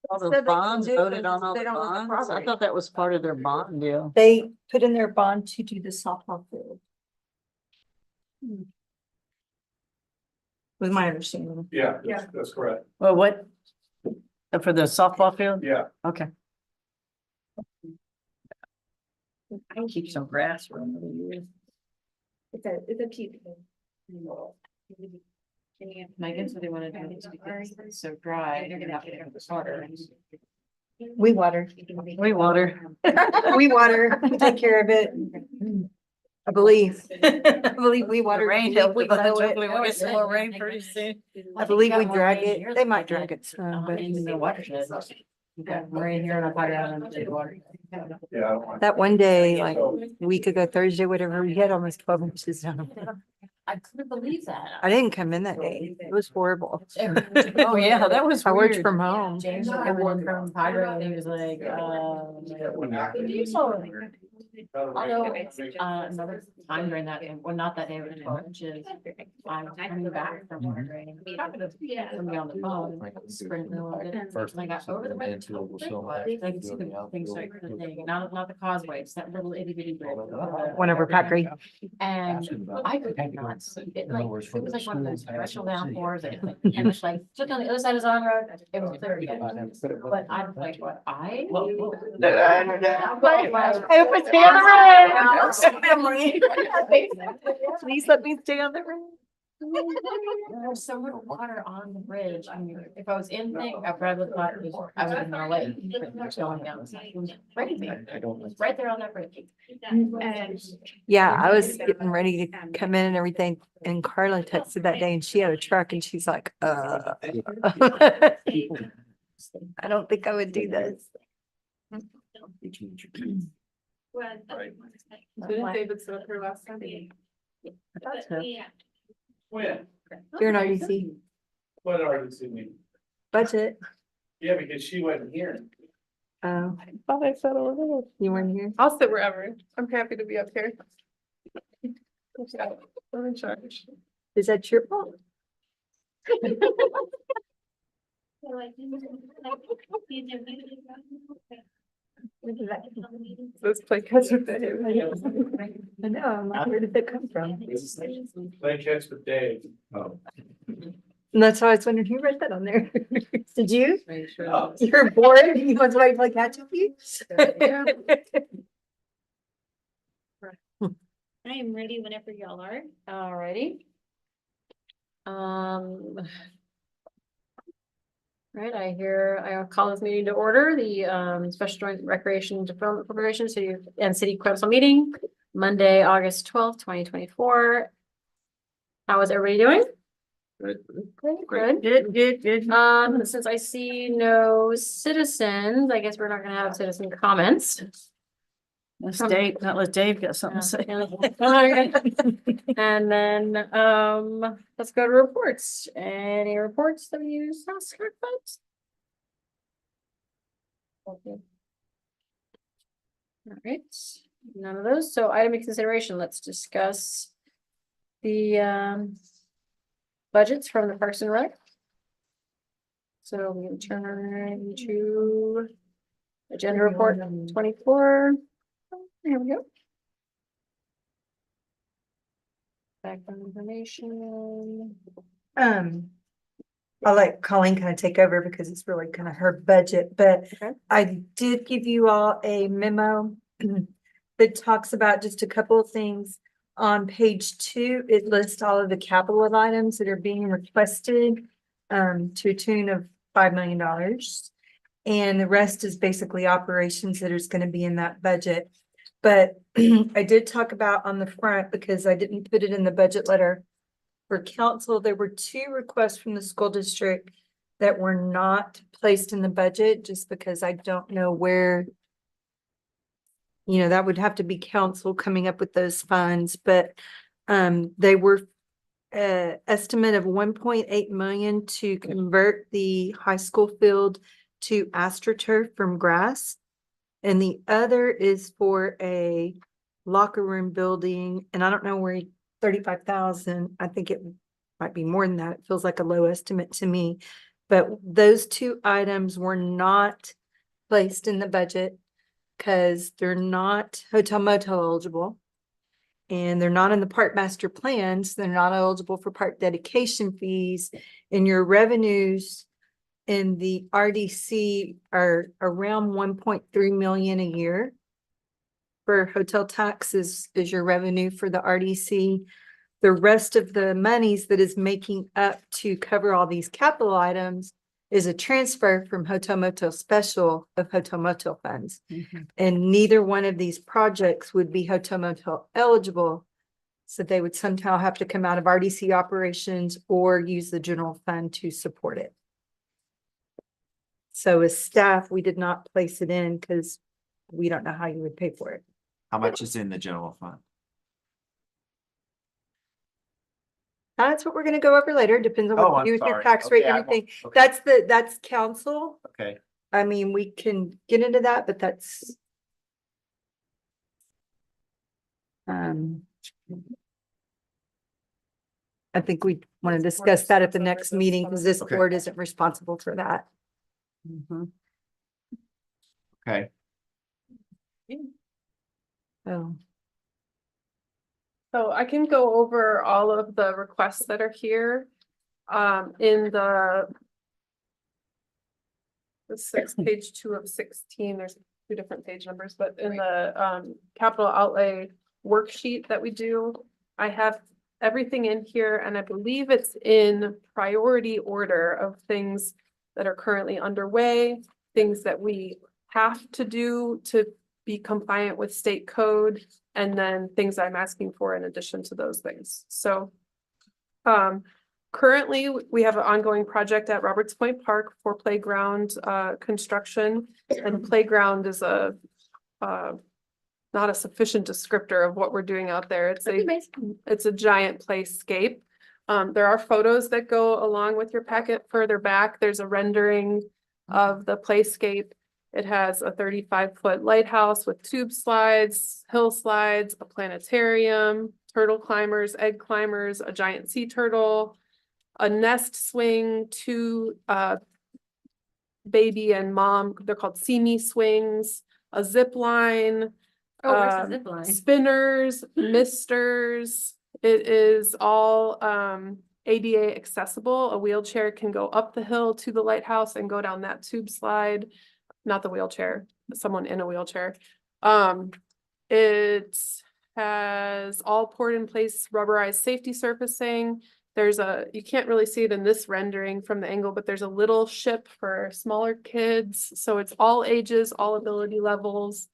All So the they bonds do, voted but on all they the don't own the bonds? I property. thought that was part of their bond deal. They put in their bond to do the softball field. Was my understanding. Yeah, that's correct. Well, what? For the softball field? Yeah. Okay. I keep some grass for another year. It's a peak. Megan said they wanted to do it because it's so dry, they're gonna have to get the water. We water. We water. We water, we take care of it. I believe. I believe we The water. rain, hopefully we'll get some more rain pretty soon. I believe we drag it. They might drag it some, but In the watershed. You got rain here and I'm talking about the water. Yeah. I don't like- that one day, like a week ago, Thursday, whatever, we had almost 12 inches down. I couldn't believe that. I didn't come in that day. It was horrible. Oh, yeah, that was I worked weird. from home. James came in from Pyro and he was like, you saw it. Although, another time during that day, well, not that day, but 12 inches, I'm coming back from wondering. Somebody on the phone, sprint mill of it, first, and I got over the way. I could see the things like the thing, not the causeway, it's that little itty bitty bridge. One over Patrick. And I could not see it, like, it was like one of those torrential downpours, and it was like, look on the other side of Zion Road, it was clear again. But I'm like, what, I? Please let me stay on the road. There's so much water on the bridge. I mean, if I was in thing, I probably thought it was, I would have been away. Going down. It was crazy. It's right there on that bridge. Yeah, I was getting ready to come in and everything, and Carla texted that day and she had a truck and she's like, I don't think I would do this. Didn't David sit up here last time? I thought so. When? You're an RDC What RDC meeting? budget. Yeah, because she wasn't here. Oh, Thought I said over there. you weren't here? I'll sit wherever. I'm happy to be up here. I'm in charge. Is that your fault? Let's play catch with Dave. I know, I'm like, where did that come from? Play catch with Dave. Oh. And that's why I was wondering who read that on there. Did you? Oh. You're bored? You want somebody to play catch with you? I am ready whenever y'all are. Alrighty. Right, I'll call this meeting to order, the Special Joint Recreation Development Corporation City and City Council meeting, Monday, August 12th, 2024. How is everybody doing? Good. Good. Since I see no citizens, I guess we're not gonna have citizen comments. Let's Dave, not let Dave get something to say. And then, let's go to reports. Any reports that we use? Folks? Okay. All right, none of those. So item of consideration, let's discuss the budgets from the Parks and Rec. So we can turn to agenda report 24. There we go. Background information. I'll let Colleen kind of take over because it's really kind of her budget, but Okay. I did give you all a memo that talks about just a couple of things. On page 2, it lists all of the capital items that are being requested to a tune of $5 million. And the rest is basically operations that is going to be in that budget. But I did talk about on the front, because I didn't put it in the budget letter for council, there were 2 requests from the school district that were not placed in the budget just because I don't know where, you know, that would have to be council coming up with those funds, but they were estimate of 1.8 million to convert the high school field to AstroTurf from grass. And the other is for a locker room building, and I don't know where 35,000. I think it might be more than that. It feels like a low estimate to me. But those two items were not placed in the budget because they're not hotel motel eligible. And they're not in the park master plans. They're not eligible for park dedication fees, and your revenues in the RDC are around 1.3 million a year. For hotel taxes is your revenue for the RDC. The rest of the monies that is making up to cover all these capital items is a transfer from hotel motel special of hotel motel funds. And neither one of these projects would be hotel motel eligible. So they would somehow have to come out of RDC operations or use the general fund to support it. So as staff, we did not place it in because we don't know how you would pay for it. How much is in the general fund? That's what we're gonna go over later. Depends on Oh, what I'm you do with your sorry. tax rate, Okay, I won't- everything. okay. That's council. Okay, I mean, we can get into that, but that's. I think we want to discuss that at the next meeting because this Okay. board isn't responsible for that. okay. So, So I can go over all of the requests that are here. In the page 2 of 16, there's two different page numbers, but in the capital outlay worksheet that we do, I have everything in here, and I believe it's in priority order of things that are currently underway, things that we have to do to be compliant with state code, and then things I'm asking for in addition to those things. So currently, we have an ongoing project at Roberts Point Park for playground construction, and playground is a not a sufficient descriptor of what we're doing out there. It's a giant playscape. There are photos that go along with your packet further back. There's a rendering of the playscape. It has a 35-foot lighthouse with tube slides, hill slides, a planetarium, turtle climbers, egg climbers, a giant sea turtle, a nest swing, two baby and mom, they're called see me swings, a zip line, Oh, where's the zip line? spinners, misters. It is all ADA accessible. A wheelchair can go up the hill to the lighthouse and go down that tube slide. Not the wheelchair, someone in a wheelchair. It has all poured in place rubberized safety surfacing. There's you can't really see it in this rendering from the angle, but there's a little ship for smaller kids. So it's all ages, all ability levels.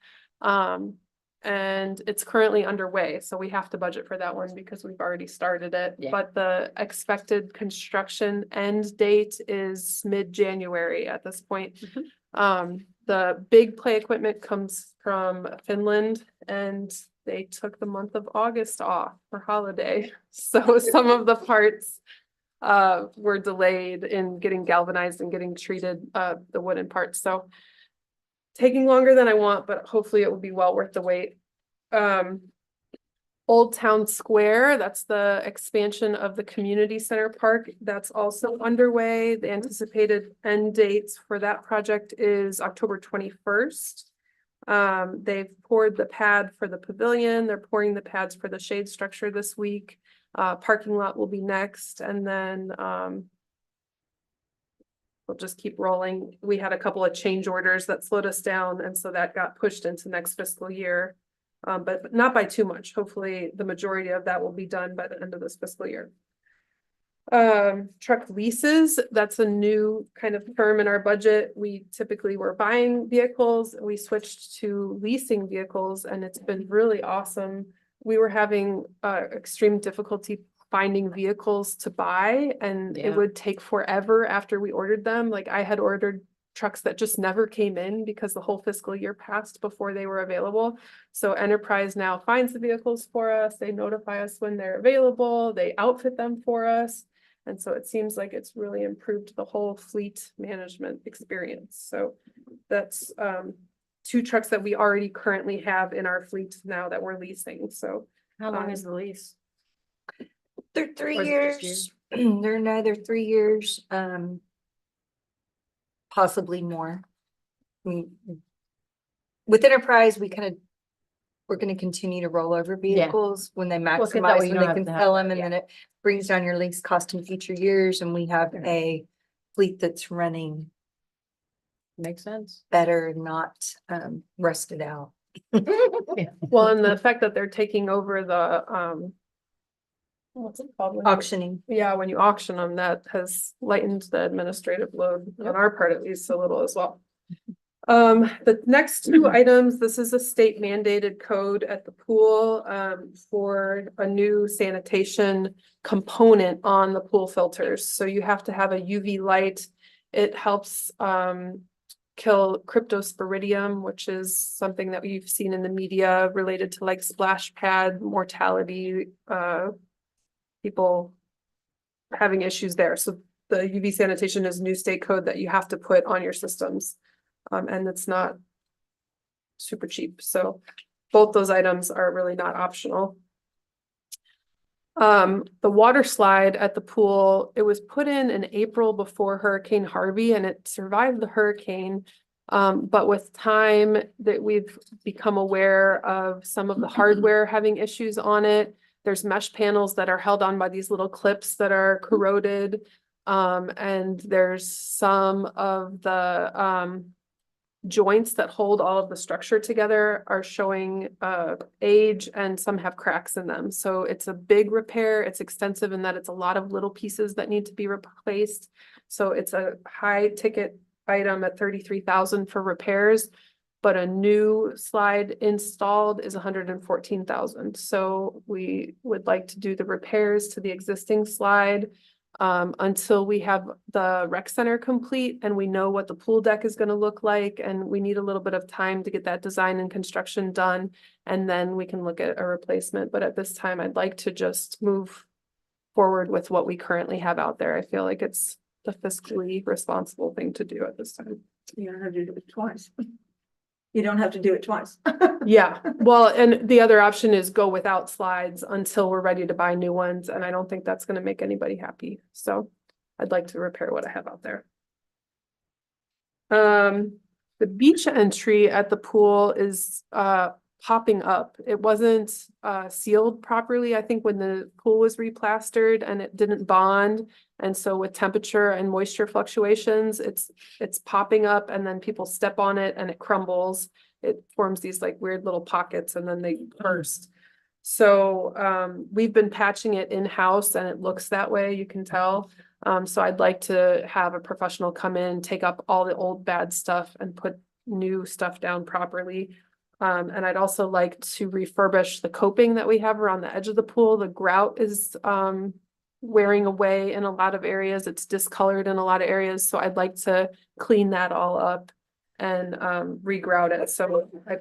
And it's currently underway. So we have to budget for that one because we've already started it. Yeah. But the expected construction end date is mid-January at this point. The big play equipment comes from Finland, and they took the month of August off for holiday. So some of the parts were delayed in getting galvanized and getting treated, the wooden parts. So taking longer than I want, but hopefully it will be well worth the wait. Old Town Square, that's the expansion of the community center park. That's also underway. The anticipated end dates for that project is October 21st. They've poured the pad for the pavilion. They're pouring the pads for the shade structure this week. Parking lot will be next, and then we'll just keep rolling. We had a couple of change orders that slowed us down, and so that got pushed into next fiscal year. But not by too much. Hopefully the majority of that will be done by the end of this fiscal year. Truck leases, that's a new kind of term in our budget. We typically were buying vehicles. We switched to leasing vehicles, and it's been really awesome. We were having extreme difficulty finding vehicles to buy, and it would take forever after we ordered them. Like I had ordered trucks that just never came in because the whole fiscal year passed before they were available. So Enterprise now finds the vehicles for us. They notify us when they're available. They outfit them for us. And so it seems like it's really improved the whole fleet management experience. So that's two trucks that we already currently have in our fleet now that we're leasing. So How long is the lease? they're 3 Or is it just years. They're another 3 years. possibly more. With enterprise, we're gonna continue to roll over vehicles when they Well, 'cause that way maximize, you when don't they have can to have sell that, them, and yeah. then it brings down your lease cost in future years, and we have a fleet that's running Makes sense. better, and not rusted out. Well, and the fact that they're taking over the, what's it called? when you- Auctioning. Yeah, when you auction them, that has lightened the administrative load on our part at least a little as well. The next two items, this is a state mandated code at the pool, for a new sanitation component on the pool filters. So you have to have a UV light. It helps, kill cryptosporidium, which is something that you've seen in the media related to like splash pad mortality, people having issues there. So the UV sanitation is new state code that you have to put on your systems. And it's not super cheap. So both those items are really not optional. The water slide at the pool, it was put in April before Hurricane Harvey, and it survived the hurricane. But with time that we've become aware of some of the hardware having issues on it. There's mesh panels that are held on by these little clips that are corroded. And there's some of the joints that hold all of the structure together are showing age, and some have cracks in them. So it's a big repair. It's extensive in that it's a lot of little pieces that need to be replaced. So it's a high ticket item at 33,000 for repairs, but a new slide installed is 114,000. So we would like to do the repairs to the existing slide until we have the rec center complete and we know what the pool deck is going to look like, and we need a little bit of time to get that design and construction done, and then we can look at a replacement. But at this time, I'd like to just move forward with what we currently have out there. I feel like it's the fiscally responsible thing to do at this time. You don't have to do it twice. You don't have to do it twice. Yeah, well, and the other option is go without slides until we're ready to buy new ones, and I don't think that's gonna make anybody happy, so I'd like to repair what I have out there. The beach entry at the pool is popping up. It wasn't sealed properly, I think, when the pool was replastered, and it didn't bond. And so with temperature and moisture fluctuations, it's popping up, and then people step on it and it crumbles. It forms these like weird little pockets, and then they burst. So we've been patching it in-house, and it looks that way, you can tell. So I'd like to have a professional come in, take up all the old bad stuff and put new stuff down properly. And I'd also like to refurbish the coping that we have around the edge of the pool. The grout is wearing away in a lot of areas. It's discolored in a lot of areas. So I'd like to clean that all up and regrout it. So I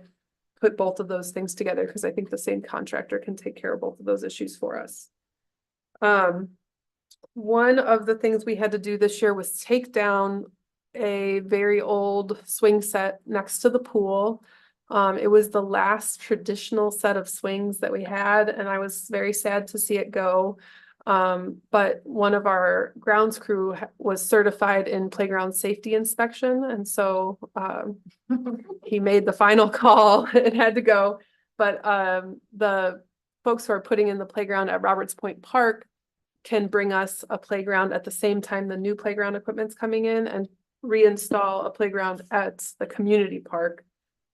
put both of those things together because I think the same contractor can take care of both of those issues for us. One of the things we had to do this year was take down a very old swing set next to the pool. It was the last traditional set of swings that we had, and I was very sad to see it go. But one of our grounds crew was certified in playground safety inspection, and so he made the final call. It had to go. But the folks who are putting in the playground at Roberts Point Park can bring us a playground at the same time the new playground equipment's coming in, and reinstall a playground at the community park.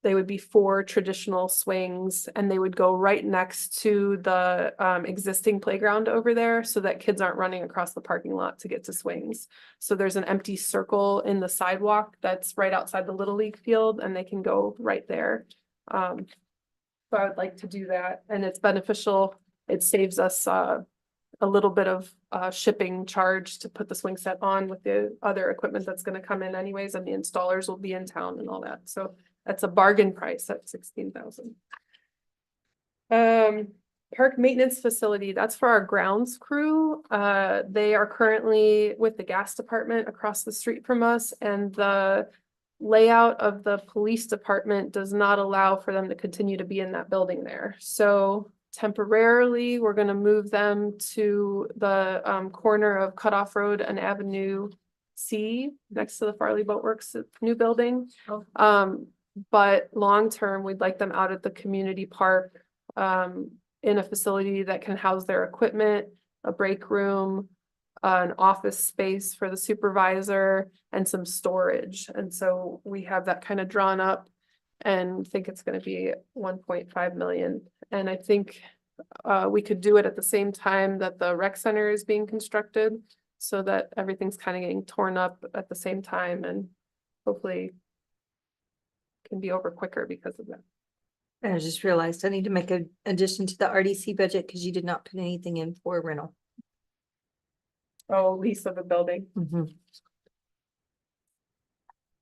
They would be 4 traditional swings, and they would go right next to the existing playground over there, so that kids aren't running across the parking lot to get to swings. So there's an empty circle in the sidewalk that's right outside the Little League field, and they can go right there. So I would like to do that, and it's beneficial. It saves us a little bit of shipping charge to put the swing set on with the other equipment that's going to come in anyways, and the installers will be in town and all that. So that's a bargain price at 16,000. Park maintenance facility, that's for our grounds crew. They are currently with the gas department across the street from us, and the layout of the police department does not allow for them to continue to be in that building there. So temporarily, we're going to move them to the corner of Cutoff Road and Avenue C next to the Farley Boat Works new building. Oh. But long-term, we'd like them out at the community park, in a facility that can house their equipment, a break room, an office space for the supervisor, and some storage. And so we have that kind of drawn up and think it's gonna be 1.5 million. And I think we could do it at the same time that the rec center is being constructed, so that everything's kind of getting torn up at the same time, and hopefully can be over quicker because of that. I just realized I need to make an addition to the RDC budget because you did not put anything in for rental. Oh, lease of a building.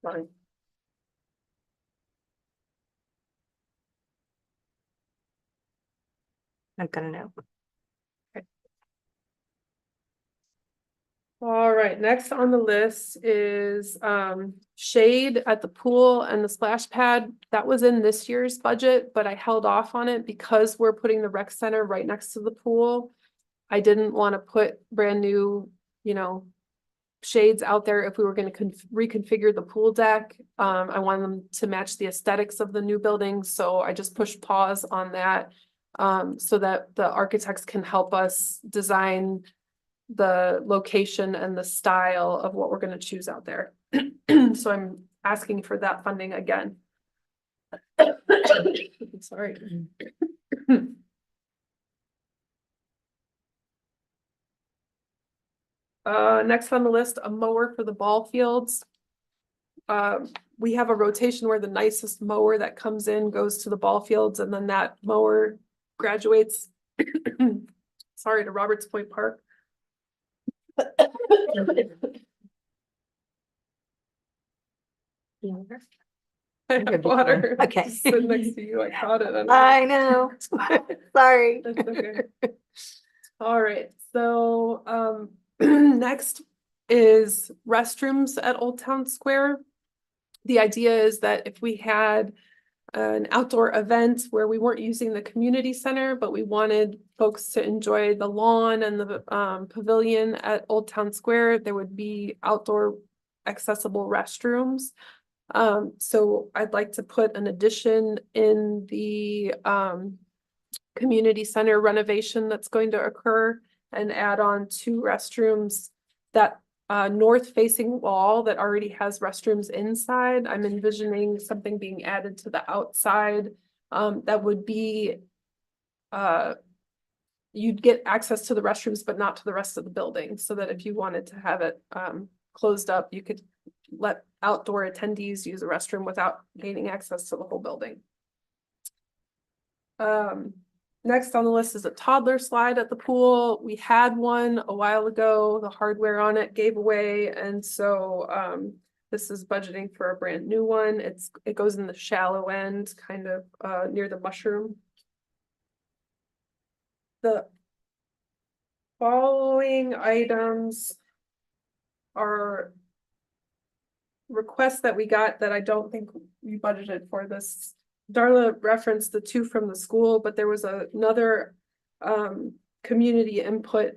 Fine. Not gonna know. All right, next on the list is shade at the pool and the splash pad. That was in this year's budget, but I held off on it because we're putting the rec center right next to the pool. I didn't want to put brand new, shades out there if we were going to reconfigure the pool deck. I wanted them to match the aesthetics of the new building, so I just pushed pause on that so that the architects can help us design the location and the style of what we're going to choose out there. So I'm asking for that funding again. Sorry. Next on the list, a mower for the ball fields. We have a rotation where the nicest mower that comes in goes to the ball fields, and then that mower graduates, sorry, to Roberts Point Park. Water. Okay. Just sitting next to you, I caught it. I know. Sorry. That's okay. All right, so next is restrooms at Old Town Square. The idea is that if we had an outdoor event where we weren't using the community center, but we wanted folks to enjoy the lawn and the pavilion at Old Town Square, there would be outdoor accessible restrooms. So I'd like to put an addition in the community center renovation that's going to occur and add on 2 restrooms. That north facing wall that already has restrooms inside, I'm envisioning something being added to the outside that would be you'd get access to the restrooms but not to the rest of the building, so that if you wanted to have it closed up, you could let outdoor attendees use a restroom without gaining access to the whole building. Next on the list is a toddler slide at the pool. We had one a while ago. The hardware on it gave away, and so this is budgeting for a brand new one. It goes in the shallow end, kind of near the mushroom. The following items are requests that we got that I don't think we budgeted for this. Darla referenced the 2 from the school, but there was another community input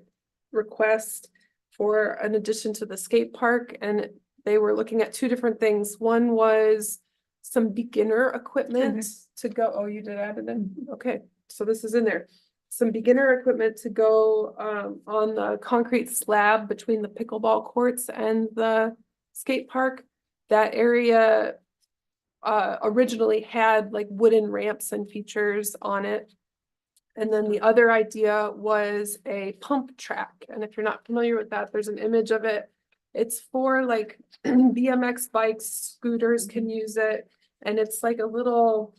request for an addition to the skate park, and they were looking at 2 different things. One was some beginner equipment to go. Oh, you did add it in? Okay, so this is in there. Some beginner equipment to go on the concrete slab between the pickleball courts and the skate park. That area originally had like wooden ramps and features on it. And then the other idea was a pump track. And if you're not familiar with that, there's an image of it. It's for like BMX bikes, scooters can use it. And it's like a little,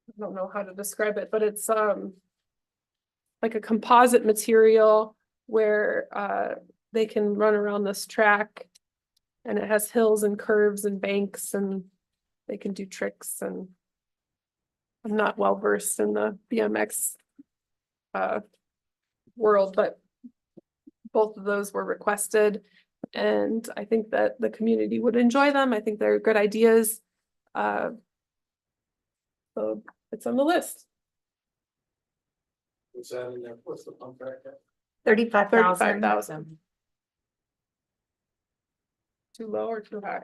I don't know how to describe it, but it's like a composite material where they can run around this track. And it has hills and curves and banks, and they can do tricks. And I'm not well versed in the BMX world, but both of those were requested. And I think that the community would enjoy them. I think they're good ideas. So it's on the list. What's that in there? What's the pump track at? 35,000. 35,000. Too low or too high?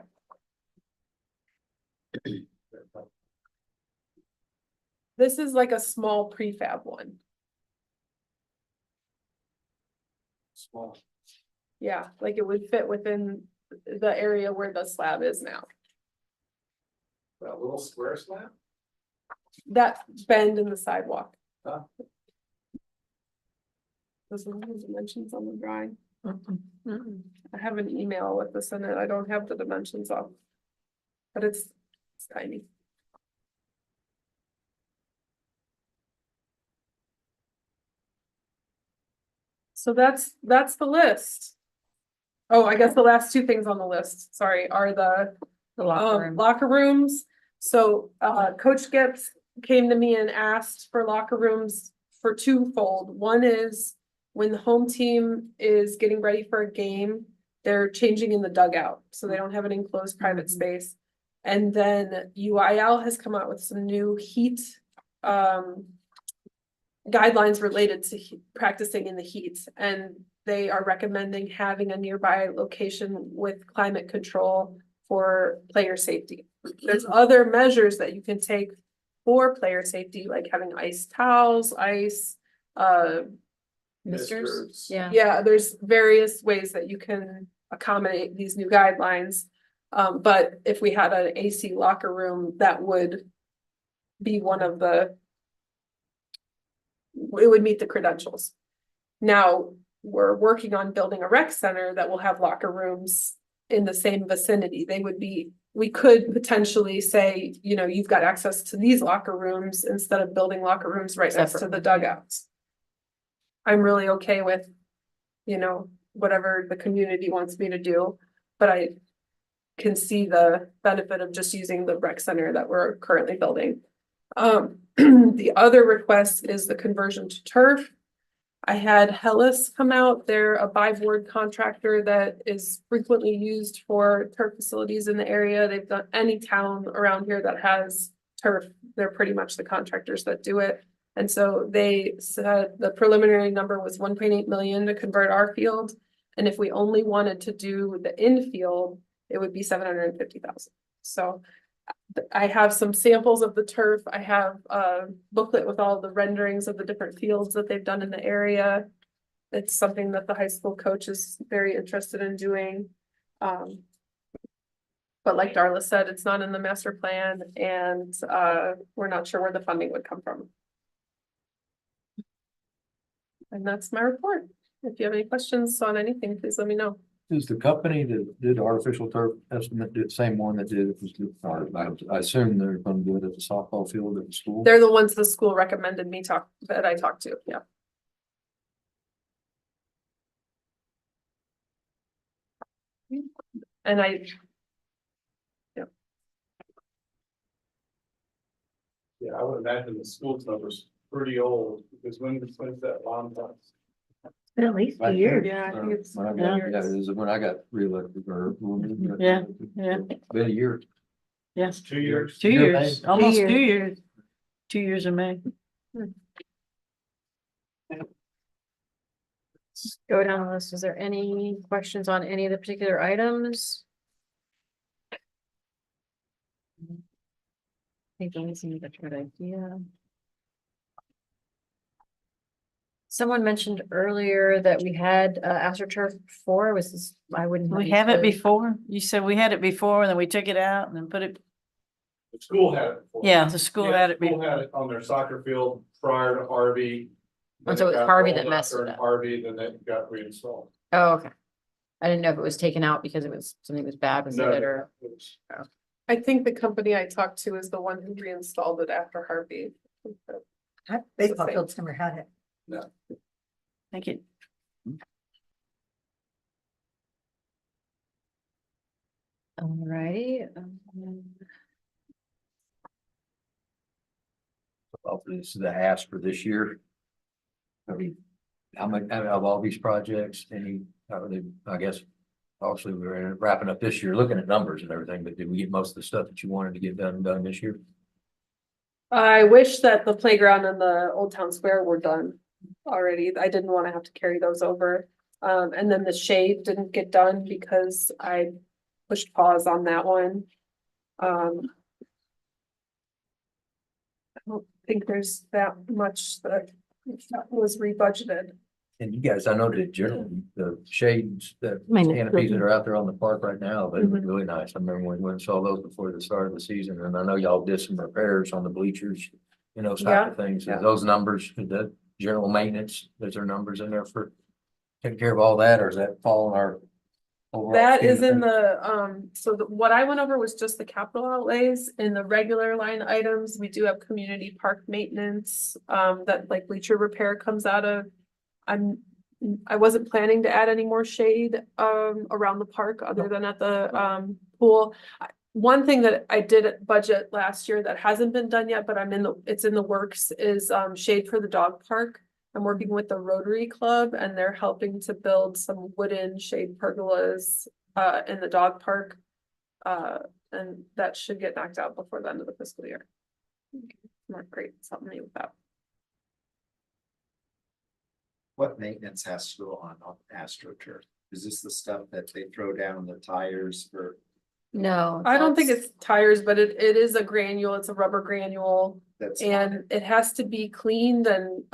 This is like a small prefab one. Small. Yeah, like it would fit within the area where the slab is now. That little square slab? That bend in the sidewalk. Huh. Those are the dimensions on the drawing. I have an email with this in it. I don't have the dimensions of. But it's tiny. So that's the list. Oh, I guess the last two things on the list, sorry, are the locker rooms. So Coach Gibbs came to me and asked for locker rooms for twofold. One is when the home team is getting ready for a game, they're changing in the dugout, so they don't have an enclosed private space. And then UIL has come out with some new heat guidelines related to practicing in the heat, and they are recommending having a nearby location with climate control for player safety. There's other measures that you can take for player safety, like having ice towels, Misters, yeah. yeah, there's various ways that you can accommodate these new guidelines. But if we had an AC locker room, that would be one of the, it would meet the credentials. Now, we're working on building a rec center that will have locker rooms in the same vicinity. They would be, we could potentially say, you know, you've got access to these locker rooms instead of building locker rooms right next to the dugouts. I'm really okay with, you know, whatever the community wants me to do, but I can see the benefit of just using the rec center that we're currently building. The other request is the conversion to turf. I had Hellas come out. They're a buy-board contractor that is frequently used for turf facilities in the area. They've done any town around here that has turf. They're pretty much the contractors that do it. And so they said the preliminary number was 1.8 million to convert our field. And if we only wanted to do the infield, it would be 750,000. So I have some samples of the turf. I have a booklet with all the renderings of the different fields that they've done in the area. It's something that the high school coach is very interested in doing. But like Darla said, it's not in the master plan, and we're not sure where the funding would come from. And that's my report. If you have any questions on anything, please let me know. Is the company that did the artificial turf estimate the same one that did it? I assume they're going to do it at the softball field at the school? They're the ones the school recommended that I talked to, yeah. And Yeah, I would imagine the school number's pretty old, because when's that bond done? Been at least a Right. year. yeah, I think it's. When I got, yeah, it is when I got reelected or. Yeah, yeah. Been a year. Yes, 2 years? 2 Year years, May. almost 2 2 years. 2 years in May. Go down the list. Is there any questions on any of the particular items? I think that seems like a good idea. Someone mentioned earlier that we had AstroTurf before. Was this, I wouldn't. We have it before. You said we had it before and then we took it out and then put it, The school had it before. yeah, the school Yeah, had it School before. had it on their soccer field prior to Harvey. And so it was got Harvey rolled that out messed it during up. Harvey, then it got reinstalled. Oh, okay. I didn't know if it was taken out because it was, something was bad with No, it or. it was- I think the company I talked to is the one who reinstalled it after Harvey. Baseball fields never had it. Thank you. Alrighty. This is the ask for this year. I mean, how much out of all these projects, I guess, obviously we're wrapping up this year, looking at numbers and everything, but did we get most of the stuff that you wanted to get done this year? I wish that the playground and the Old Town Square were done already. I didn't want to have to carry those over. And then the shade didn't get done because I pushed pause on that one. I don't think there's that much that was rebudgeted. And you guys, I know the shades, the Mine is canopies that good. are out there on the park right now, they look really nice. I remember when we went and saw those before the start of the season, and I know y'all did some repairs on the bleachers, you know, type of things. Yeah. Those numbers, the general maintenance, is there numbers in there for taking care of all that, or is that fall in our overall That scheme is of in things? the, so what I went over was just the capital outlays. In the regular line items, we do have community park maintenance, that like bleacher repair comes out of. I wasn't planning to add any more shade, around the park other than at the, pool. One thing that I did at budget last year that hasn't been done yet, but it's in the works is, shade for the dog park. I'm working with the Rotary Club and they're helping to build some wooden shade pergolas in the dog park. And that should get knocked out before the end of the fiscal year. Not great, something new with that. What maintenance has to go on AstroTurf? Is this the stuff that they throw down the tires for? No. I don't think that's- it's tires, but it is a granule, it's a rubber granule. That's And it has to be cleaned and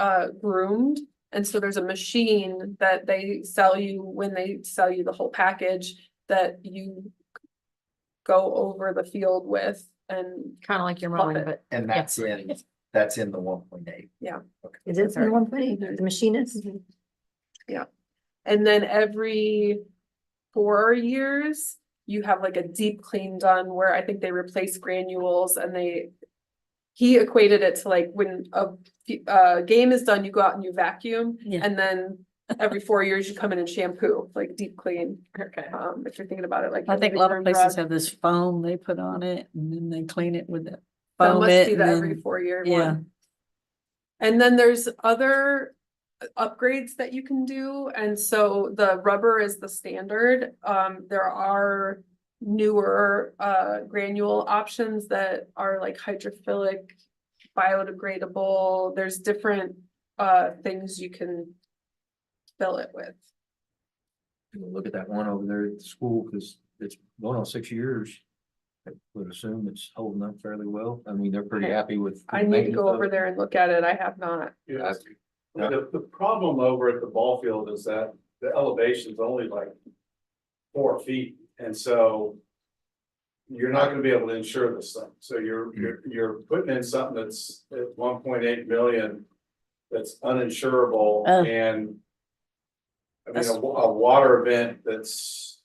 groomed. And so there's a machine that they sell you when they sell you the whole package that you go over the field with and Kind of like your Love mowing, it. but and that's in the 1.8. Is it in 1.8, the machine is? and then every 4 years, you have like a deep clean done where I think they replace granules and he equated it to like when a game is done, you go out and you vacuum. Yeah. And then every 4 years you come in and shampoo, like deep clean. Okay. If you're thinking about it like. I think a your lot of living places room have this foam they put on it and then they clean it with it. That Foam must it be and the every then- 4 year yeah. one. And then there's other upgrades that you can do. And so the rubber is the standard. There are newer granule options that are like hydrophilic, biodegradable. There's different things you can fill it with. Look at that one over there at the school, because it's going on 6 years. I would assume it's holding up fairly well. I mean, they're pretty happy with. I need to go over there and look at it. I have not. Yeah. The problem over at the ball field is that the elevation is only like 4 feet, and so you're not gonna be able to insure this thing. So you're putting in something that's at 1.8 million that's uninsurable Oh. and I mean, That's- a water event that's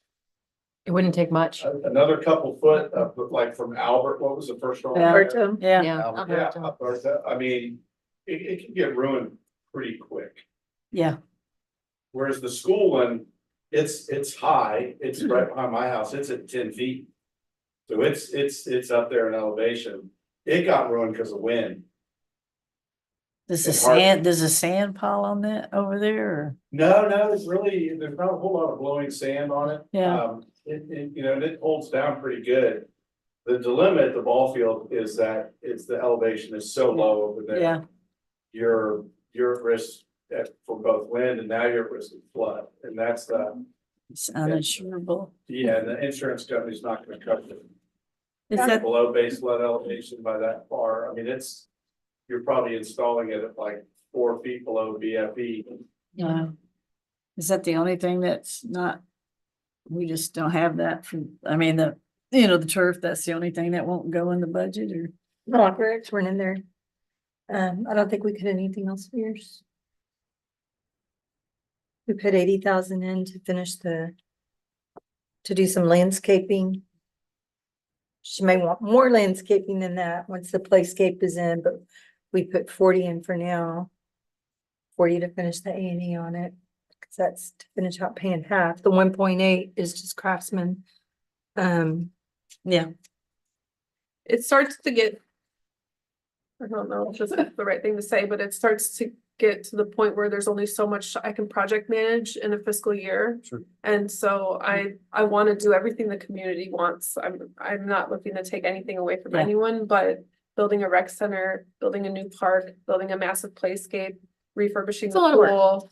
it wouldn't take much. another couple foot up, like from Albert, what was the first storm? Yeah. Alberto? Yeah, Yeah. Albert, Yeah, Uh-huh. Alberta. I mean, it can get ruined pretty quick. yeah. Whereas the school one, it's high, it's right behind my house, it's at 10 feet. So it's up there in elevation. It got ruined because of wind. Does the It's hard- sand, does the sand pile on that over there or? No, it's really, there's not a whole lot of blowing sand on it. Yeah. And it holds down pretty good. The dilemma at the ball field is that the elevation is so low over there. Yeah, You're at risk for both wind and now you're at risk of flood. And that's it's uninsurable. and the insurance company's not gonna cover it. Is that, Below base flood elevation by that far. I mean, you're probably installing it at like 4 feet below BFE. is that the only thing that's not? We just don't have that from, I mean, the turf, that's the only thing that won't go in the budget or? No, weren't in there. I don't think we could have anything else for yours. We put 80,000 in to finish to do some landscaping. She may want more landscaping than that once the playscape is in, but we put 40 in for now. 40 to finish the A&E on it, because that's to finish out paying half. The 1.8 is just craftsman. Yeah, It starts to get. I don't know if this is the right thing to say, but it starts to get to the point where there's only so much I can project manage in a fiscal year. Sure. And so I want to do everything the community wants. I'm not looking to take anything away from Yeah. anyone, but building a rec center, building a new park, building a massive playscape, refurbishing It's the a lot of work. pool.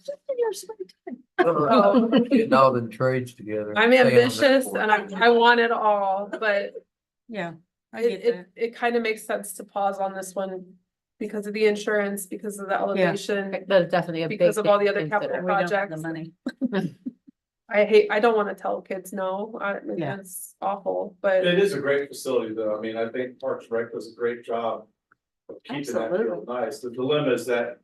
Getting all the trades together. I'm staying on that ambitious board. and I want it all, but Yeah, I it, get it, that. it kind of makes sense to pause on this one because of the insurance, because of the elevation. That's definitely a big. Because of all the thing other to capital consider. We don't have the projects. money. I don't want to tell kids no, Yeah. it's awful, but It is a great facility though. I mean, I think Parks and Rec does a great job of keeping that field Absolutely. nice. The dilemma is that,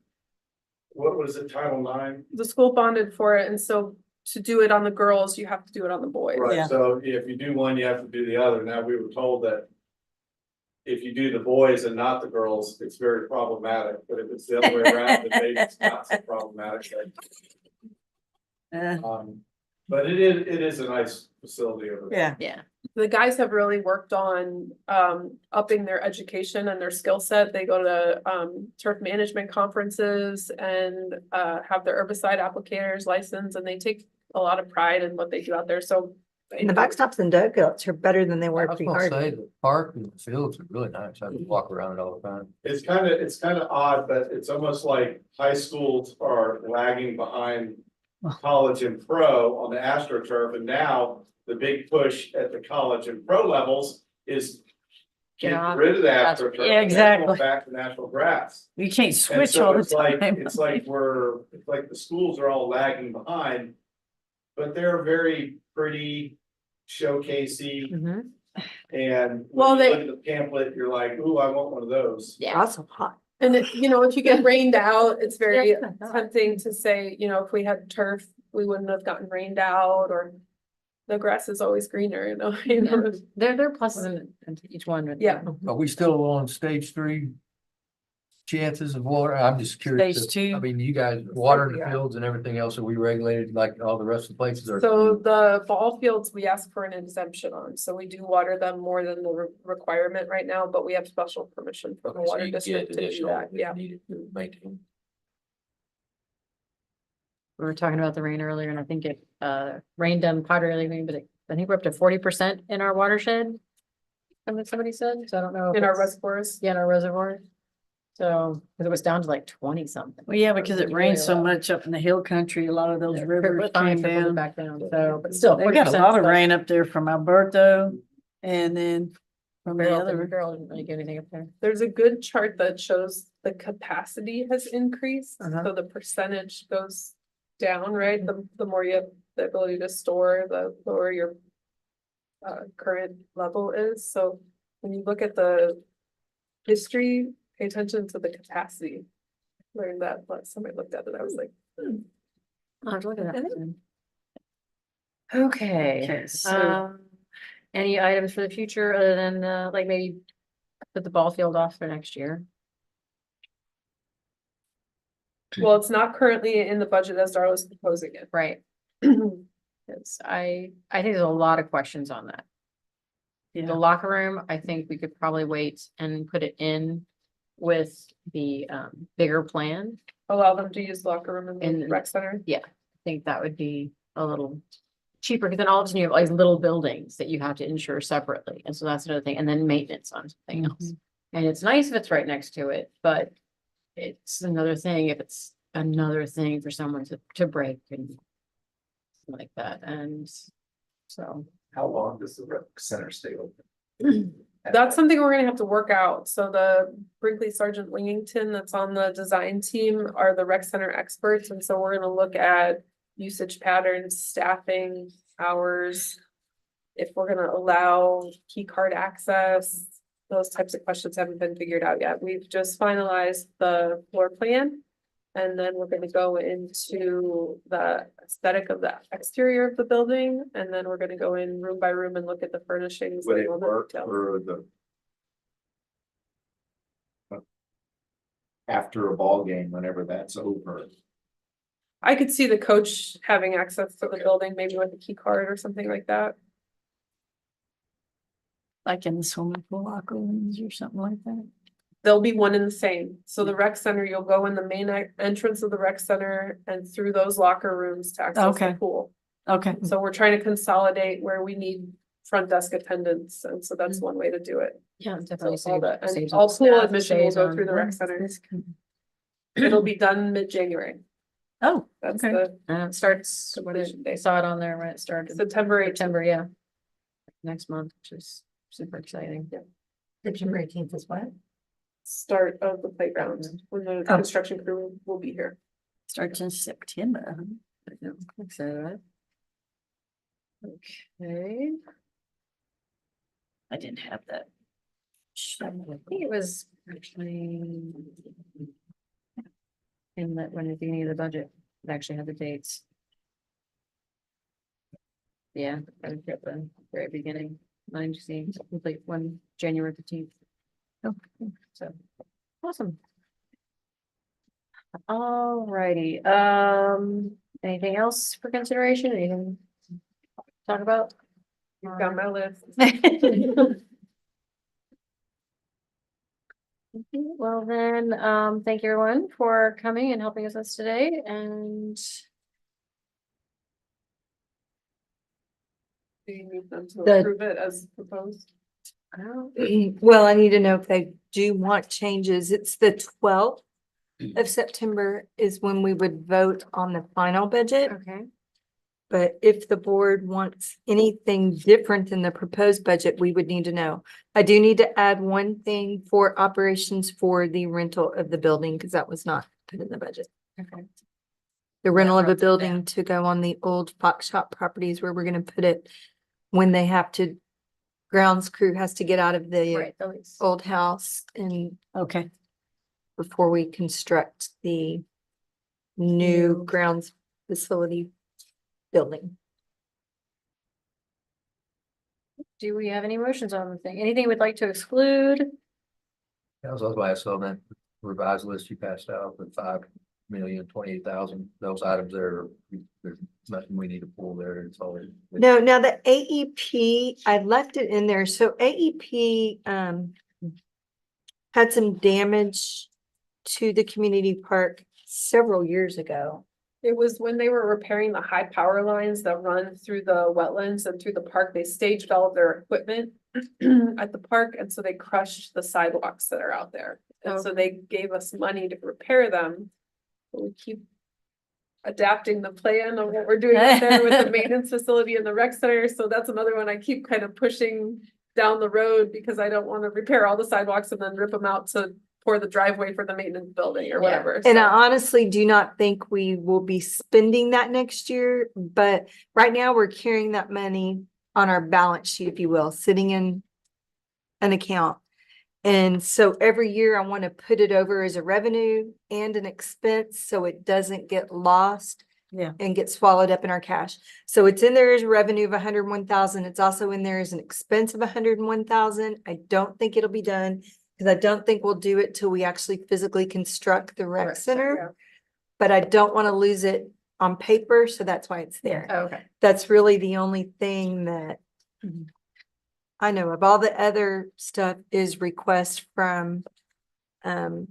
what was it, Title IX? the school bonded for it, and so to do it on the girls, you have to do it on the boys. Right, Yeah. so if you do one, you have to do the other. Now, we were told that if you do the boys and not the girls, it's very problematic, but if it's the other way around, then maybe it's not so problematic. Uh, But it is a nice facility over there. yeah, Yeah, The guys have really worked on upping their education and their skill set. They go to turf management conferences and have their herbicide applicators license, and they take a lot of pride in what they do out there, so. And the backstops and dugouts are better than they I were was gonna say, pre-hardy. the park and the fields are really nice. I walk around it all the time. It's kind of odd, but it's almost like high schools are lagging behind college and pro on the AstroTurf, and now the big push at the college and pro levels is Get get off. rid of the That's- AstroTurf. yeah, and then go exactly. Back to natural grass. you can't And switch so all the it's like, time. it's like it's like the schools are all lagging behind. But they're very pretty, showcasey, Mhm. and Well, when you they- look at the pamphlet, you're like, ooh, I want one of those. Yeah. Also hot. And if you get rained out, it's very Yeah. tempting to say, if we had turf, we wouldn't have gotten rained out, or the grass is always greener, Yeah. There are pluses in each one. Yeah. Are we still on stage 3? Chances of water? I'm just curious. Stage 2. I mean, you guys watering the fields and everything else, are we regulated like all the rest of the places are? So the ball fields, we ask for an exemption on, so we do water them more than the requirement right now, but we have special permission from the Okay, so water you can district get to do additional that, if yeah. needed to maintain. We were talking about the rain earlier, and I think it rained on Potter Lane, but I think we're up to 40% in our watershed. Somebody said, so I don't know. if In our it's- reservoirs. Yeah, in our reservoir. So, because it was down to like 20 something. Well, yeah, because it rains so much up in the hill country, a lot of those rivers came down. Back down, so, but still. They got a 40% lot of still. rain up there from Alberto and then from the other. Barrel didn't really get anything up there. There's a good chart that shows the capacity has increased, Uh-huh. so the percentage goes down, right? The more you have the ability to store, the lower your current level is, so when you look at the history, pay attention to the capacity. Learned that, but somebody looked at it, I was like, I'll have to look at that. Okay, Okay, so any items for the future other than like maybe put the ball field off for next year? well, it's not currently in the budget as Darla's proposing it. Right. Yes, I think there's a lot of questions on that. The yeah, locker room, I think we could probably wait and put it in with the bigger plan. Allow them to use the locker room in the And- rec center. I think that would be a little cheaper, because then all of a sudden you have like little buildings that you have to insure separately. And so that's another thing. And then maintenance on something else. And it's nice if it's right next to it, but it's another thing if it's another thing for someone to break and like that. And so. How long does the rec center stay open? That's something we're gonna have to work out. So the Brinkley Sergeant Wingington that's on the design team are the rec center experts. And so we're gonna look at usage patterns, staffing, hours. If we're gonna allow key card access, those types of questions haven't been figured out yet. We've just finalized the floor plan. And then we're gonna go into the aesthetic of the exterior of the building, and then we're gonna go in room by room and look at the furnishings. Would and it all the work details. for the after a ball game, whenever that's over? I could see the coach having access to the building, maybe with a key card or something like that. like in the swimming pool locker rooms or something like that. There'll be one in the same. So the rec center, you'll go in the main entrance of the rec center and through those locker rooms to access the Okay. pool. Okay, So we're trying to consolidate where we need front desk attendants, and so that's one way to do it. Yeah, So definitely. all the, and saves all on pool staff, admission will saves go on- through the rec center. It'll be done mid-January. Oh, That's okay. the It starts, completion they date. saw it on there when it started. September 18th. September, yeah. Next month, which is super exciting. September 18th is what? Start of the playground, when the Oh. construction crew will be here. Starts in September. Yeah, I'm excited about it. Okay. I didn't have that. I think it was actually in the, when the beginning of the budget, it actually had the dates. Yeah, I was at the very beginning, 9 complete one, January 15th. Oh. So, awesome. Alrighty, anything else for consideration, anything to talk about? You've got my list. Well then, thank you everyone for coming and helping us today, and Do you need them to The- approve it as proposed? Well, I need to know if they do want changes. It's the 12th of September is when we would vote on the final budget. okay, But if the board wants anything different than the proposed budget, we would need to know. I do need to add one thing for operations for the rental of the building, because that was not put in the budget. okay. The rental of a wrote that building down. to go on the old Fox Shop properties where we're gonna put it when they have to, grounds crew has to get out of the Right, the lease. old house and Okay, before we construct the new grounds facility building. Do we have any motions on the thing? Anything we'd like to exclude? That was why I saw that revised list you passed out, the 5,028,000, those items there, there's nothing we need to pull there, it's all. No, now the AEP, I left it in there. So AEP had some damage to the community park several years ago. It was when they were repairing the high power lines that run through the wetlands and through the park. They staged all of their equipment at the park, and so they crushed the sidewalks that are out there. And so they gave us money to repair them. But we keep adapting the plan of what we're doing out there with the maintenance facility and the rec center. So that's another one I keep kind of pushing down the road because I don't want to repair all the sidewalks and then rip them out to pour the driveway for the maintenance building or whatever. And So- I honestly do not think we will be spending that next year, but right now we're carrying that money on our balance sheet, if you will, sitting in an account. And so every year I want to put it over as a revenue and an expense, so it doesn't get lost. Yeah. And get swallowed up in our cash. So it's in there as revenue of 101,000. It's also in there as an expense of 101,000. I don't think it'll be done. Because I don't think we'll do it till we actually physically construct the rec center. But I don't want to lose it on paper, so that's why it's there. Oh, okay. That's really the only thing that Mhm. I know of. All the other stuff is request from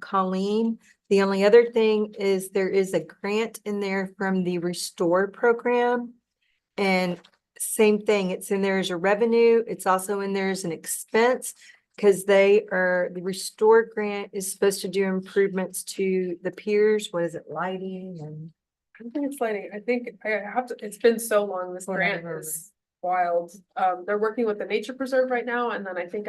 Colleen. The only other thing is there is a grant in there from the Restore program. And same thing, it's in there as a revenue. It's also in there as an expense. Because the Restore grant is supposed to do improvements to the piers. What is it, lighting and? I don't think it's lighting. I think I have to, it's been so long, this grant Whatever. is wild. They're working with the nature preserve right now, and then I think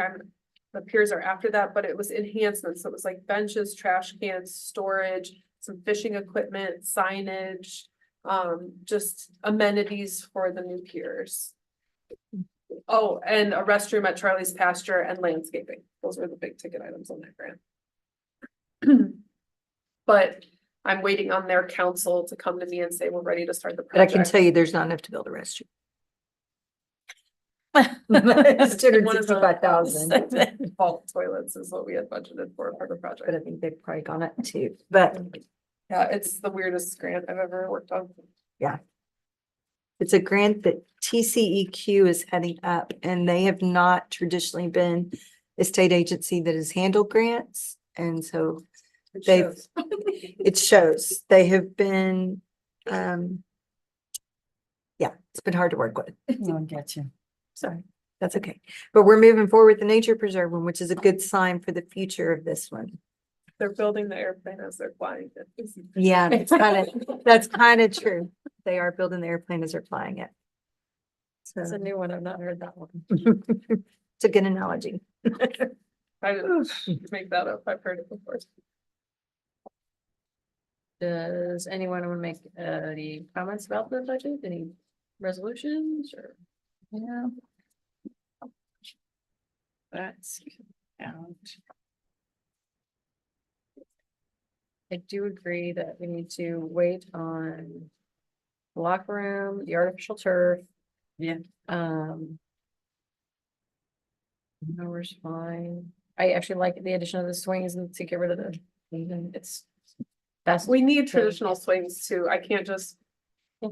the piers are after that, but it was enhancements. So it was like benches, trash cans, storage, some fishing equipment, signage, just amenities for the new piers. Oh, and a restroom at Charlie's Pasture and landscaping. Those were the big ticket items on that grant. But I'm waiting on their council to come to me and say, we're ready to start the But I project. can tell you, there's not enough to build a restroom. It's One of the- 265,000, Vault toilets is what we had budgeted for the but project. I think they've probably gone up too. But Yeah, it's the weirdest grant I've ever worked on. it's a grant that TCEQ is heading up, and they have not traditionally been a state agency that has handled grants. And so It They've- shows. it shows they have been, yeah, it's been hard to work with. Oh, gotcha. Sorry, that's okay. But we're moving forward with the nature preserve one, which is a good sign for the future of this one. They're building the airplane as they're flying it. Yeah, that's kind of true. They are building the airplane as they're flying it. That's a So new one. I've not heard that one. it's a good analogy. I didn't make that up. I've heard it before. Does anyone want to make any comments about the budget? Any resolutions or? Yeah. That's out. I do agree that we need to wait on the locker room, the artificial turf. Yeah. Numbers fine. I actually like the addition of the swings and to get rid of the, it's. That's. We need traditional swings too. I can't just,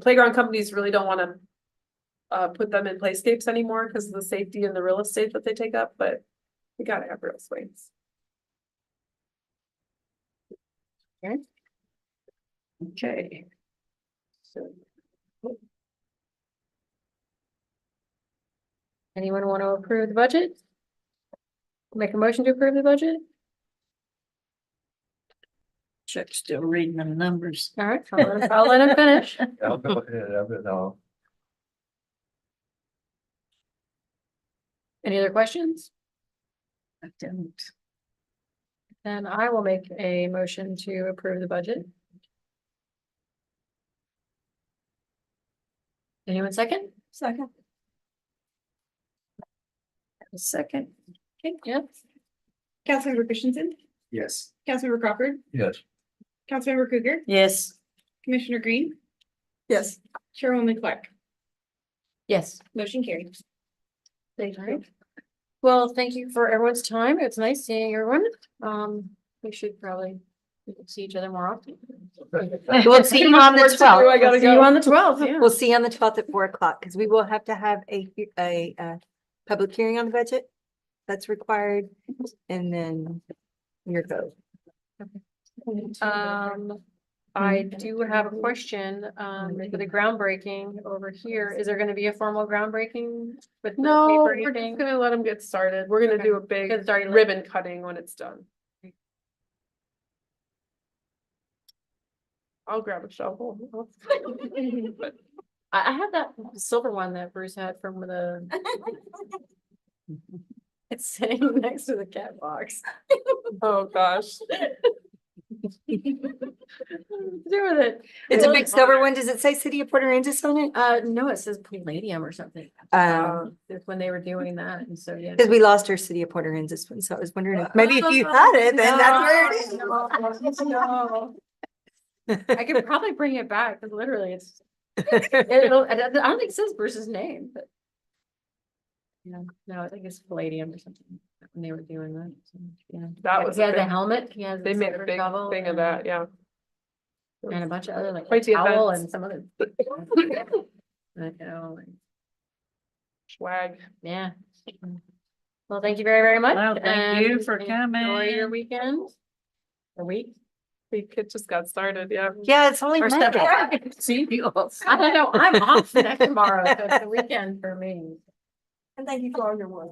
playground companies really don't wanna put them in playscapes anymore because of the safety and the real estate that they take up, but we gotta have real swings. Okay. Anyone want to approve the budget? Make a motion to approve the budget? Chuck's still reading them numbers. All right, I'll let him finish. I'll go ahead, no. Any other questions? I don't. Then I will make a motion to approve the budget. Anyone second? Second. A second. Okay, yeah. Councilmember Christensen, Yes. Councilmember Crawford, Yes. Councilmember Krueger, Yes. Commissioner Green, Yes. Chairwoman Clark, Yes. motion carried. Thank you. Well, thank you for everyone's time. It's nice seeing everyone. We should probably see each other more often. We'll see you on the Work to do, I 12th. gotta See you go. on the 12th, yeah. We'll see you on the 12th at 4 o'clock, because we will have to have a public hearing on the budget. That's required, and then your vote. I do have a question, for the groundbreaking over here. Is there gonna be a formal groundbreaking with the No, paper, we're you just think? gonna let them get started. We're gonna Okay. do a big It's already lit. ribbon cutting when it's done. I'll grab a shovel. But I have that silver one that Bruce had from the. It's sitting next to the cat box. oh gosh, Do with it. It's a big silver one. Does it say City of Port Aransas on it? No, it says Palladium or something. It's when they were doing that, and so, yeah. Because we lost our City of Port Aransas one, so I was wondering if maybe if you had it, then that's where it is. No. I could probably bring it back, because literally it's, I don't think it says Bruce's name, but. Yeah, no, I think it's Palladium or something, when they were doing that, so, yeah. that was He has a the big- helmet, he has. they the made a silver big shovel thing of and- that, yeah. And a bunch of other, like, Quite the towel event. and some other. I know, like, Swag. yeah. Well, thank you very, very much. Well, thank you and for Enjoy your coming. weekend. Or week. The kid just got started, yeah. Yeah, it's only Or Monday. something. See you all. I don't know, I'm off next tomorrow, so it's the weekend for me. And thank you for all your work.